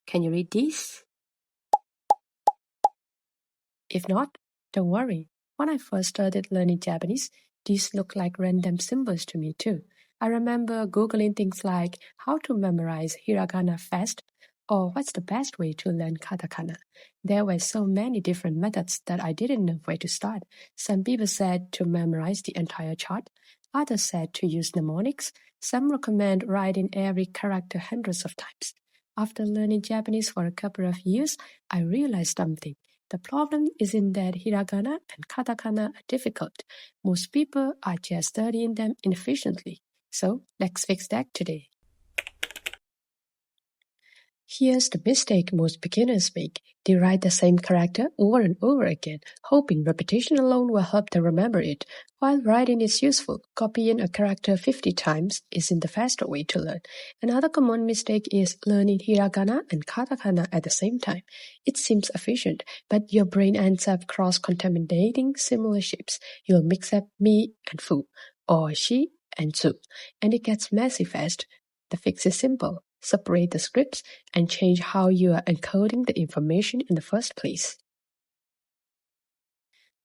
Can you read these? If not, don't worry. When I first started learning Japanese, these looked like random symbols to me too. I remember Googling things like how to memorize hiragana fast or what's the best way to learn katakana. There were so many different methods that I didn't know where to start. Some people said to memorize the entire chart. Others said to use mnemonics. Some recommend writing every character hundreds of times. After learning Japanese for a couple of years, I realized something. The problem isn't that hiragana and katakana are difficult. Most people are just studying them inefficiently. So let's fix that today. Here's the mistake most beginners make. They write the same character over and over again, hoping repetition alone will help them remember it. While writing is useful, copying a character 50 times isn't the faster way to learn. Another common mistake is learning hiragana and katakana at the same time. It seems efficient, but your brain ends up cross-contaminating similar shapes. You'll mix up me and fu, or shi and tsu, and it gets messy fast. The fix is simple. Separate the scripts and change how you are encoding the information in the first place.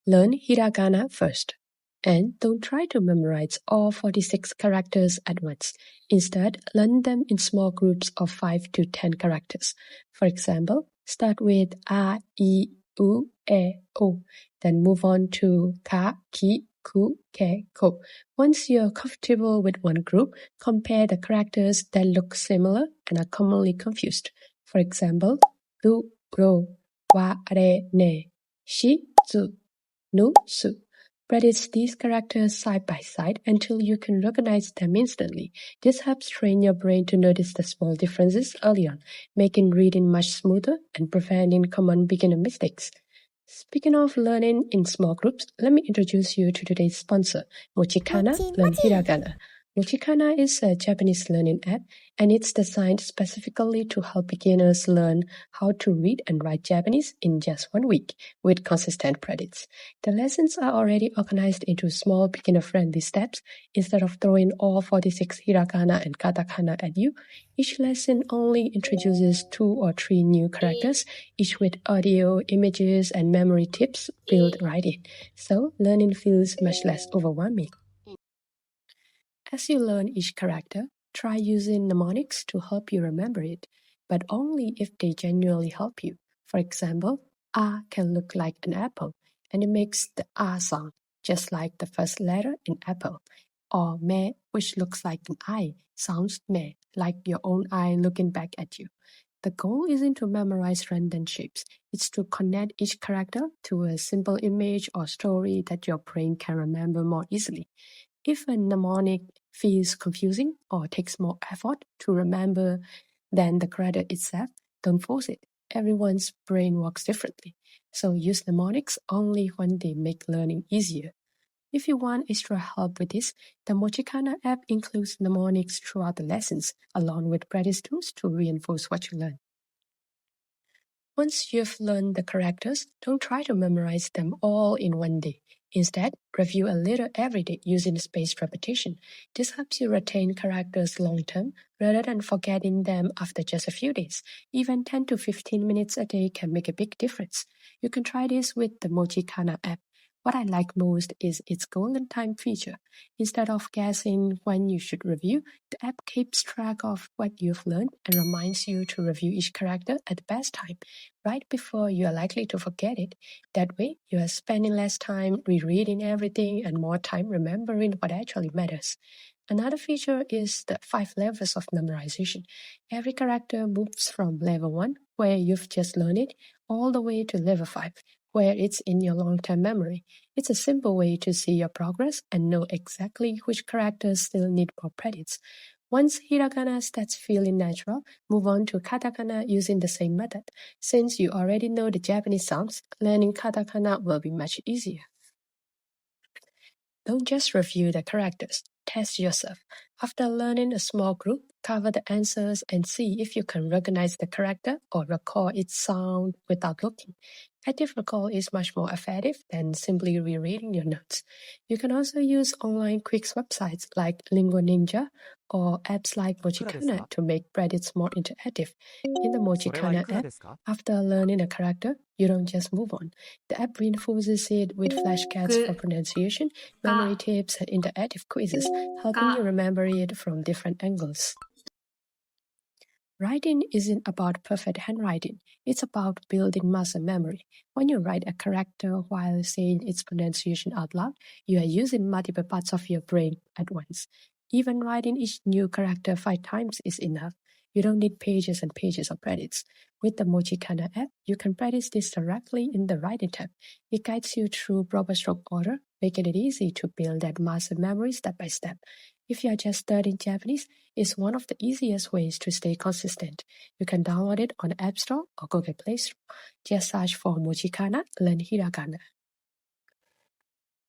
Learn hiragana first. And don't try to memorize all 46 characters at once. Instead, learn them in small groups of 5 to 10 characters. For example, start with a, I, u, e, o, then move on to ka, ki, ku, ke, ko. Once you're comfortable with one group, compare the characters that look similar and are commonly confused. For example, ru, ro, wa, re, ne, shi, zu, nu, su. Practice these characters side by side until you can recognize them instantly. This helps train your brain to notice the small differences early on, making reading much smoother and preventing common beginner mistakes. Speaking of learning in small groups, let me introduce you to today's sponsor, MochiKana Learn Hiragana. MochiKana is a Japanese learning app, and it's designed specifically to help beginners learn how to read and write Japanese in just 1 week with consistent practice. The lessons are already organized into small beginner-friendly steps. Instead of throwing all 46 hiragana and katakana at you, each lesson only introduces 2 or 3 new characters, each with audio, images, and memory tips built right in. So learning feels much less overwhelming. As you learn each character, try using mnemonics to help you remember it, but only if they genuinely help you. For example, A can look like an apple, and it makes the A sound, just like the first letter in apple. Or me, which looks like an eye, sounds me, like your own eye looking back at you. The goal isn't to memorize random shapes. It's to connect each character to a simple image or story that your brain can remember more easily. If a mnemonic feels confusing or takes more effort to remember than the character itself, don't force it. Everyone's brain works differently, so use mnemonics only when they make learning easier. If you want extra help with this, the MochiKana app includes mnemonics throughout the lessons, along with practice tools to reinforce what you learn. Once you've learned the characters, don't try to memorize them all in one day. Instead, review a little every day using spaced repetition. This helps you retain characters long-term rather than forgetting them after just a few days. Even 10 to 15 minutes a day can make a big difference. You can try this with the MochiKana app. What I like most is its golden time feature. Instead of guessing when you should review, the app keeps track of what you've learned and reminds you to review each character at the best time, right before you are likely to forget it. That way, you are spending less time rereading everything and more time remembering what actually matters. Another feature is the 5 levels of memorization. Every character moves from level 1, where you've just learned it, all the way to level 5, where it's in your long-term memory. It's a simple way to see your progress and know exactly which characters still need more practice. Once hiragana starts feeling natural, move on to katakana using the same method. Since you already know the Japanese sounds, learning katakana will be much easier. Don't just review the characters, test yourself. After learning a small group, cover the answers and see if you can recognize the character or recall its sound without looking. Active recall is much more effective than simply rereading your notes. You can also use online quiz websites like Lingua Ninja or apps like MochiKana to make practice more interactive. In the MochiKana app, after learning a character, you don't just move on. The app reinforces it with flashcards for pronunciation, memory tips, and interactive quizzes, helping you remember it from different angles. Writing isn't about perfect handwriting, it's about building muscle memory. When you write a character while saying its pronunciation out loud, you are using multiple parts of your brain at once. Even writing each new character 5 times is enough. You don't need pages and pages of practice. With the MochiKana app, you can practice this directly in the Writing tab. It guides you through proper stroke order, making it easy to build that muscle memory step by step. If you are just studying Japanese, it's one of the easiest ways to stay consistent. You can download it on the App Store or Google Play Store. Just search for MochiKana, learn Hiragana.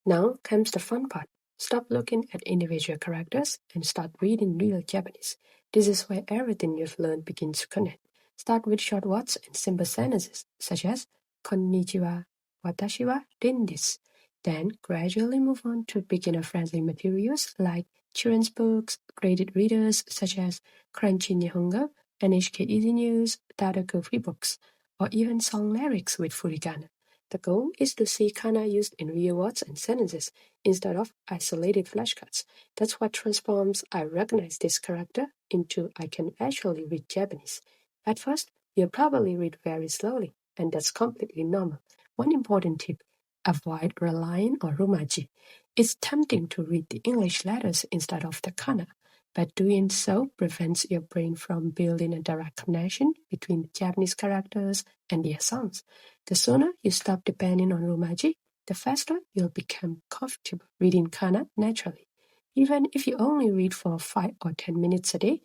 Now comes the fun part. Stop looking at individual characters and start reading real Japanese. This is where everything you've learned begins to connect. Start with short words and simple sentences, such as Konnichiwa, watashi wa rin desu. Then gradually move on to beginner-friendly materials like children's books, graded readers such as Crunchy Nihongo, NHK Easy News, Tadaku free books, or even song lyrics with furigana. The goal is to see kana used in real words and sentences instead of isolated flashcards. That's what transforms "I recognize this character" into "I can actually read Japanese." At first, you'll probably read very slowly, and that's completely normal. One important tip: avoid relying on romaji. It's tempting to read the English letters instead of the kana, but doing so prevents your brain from building a direct connection between the Japanese characters and their sounds. The sooner you stop depending on romaji, the faster you'll become comfortable reading kana naturally. Even if you only read for 5 or 10 minutes a day,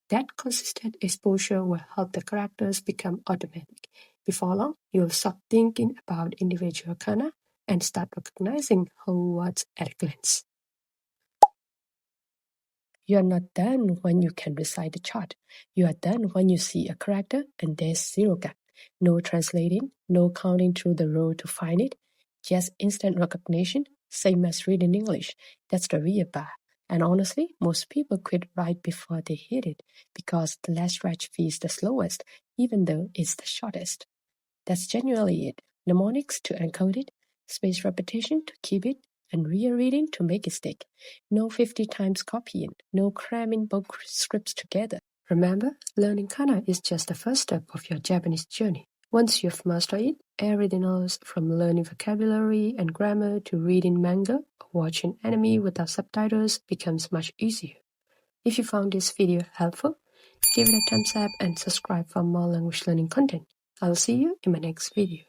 that consistent exposure will help the characters become automatic. Before long, you'll stop thinking about individual kana and start recognizing whole words at a glance. You are not done when you can recite the chart. You are done when you see a character and there's zero gap. No translating, no counting through the row to find it. Just instant recognition, same as reading English. That's the real bar. And honestly, most people quit right before they hit it because the last stretch feels the slowest, even though it's the shortest. That's genuinely it. Mnemonics to encode it, spaced repetition to keep it, and rereading to make it stick. No 50 times copying, no cramming both scripts together. Remember, learning kana is just the first step of your Japanese journey. Once you've mastered it, everything else from learning vocabulary and grammar to reading manga or watching anime without subtitles becomes much easier. If you found this video helpful, give it a thumbs up and subscribe for more language learning content. I'll see you in my next video.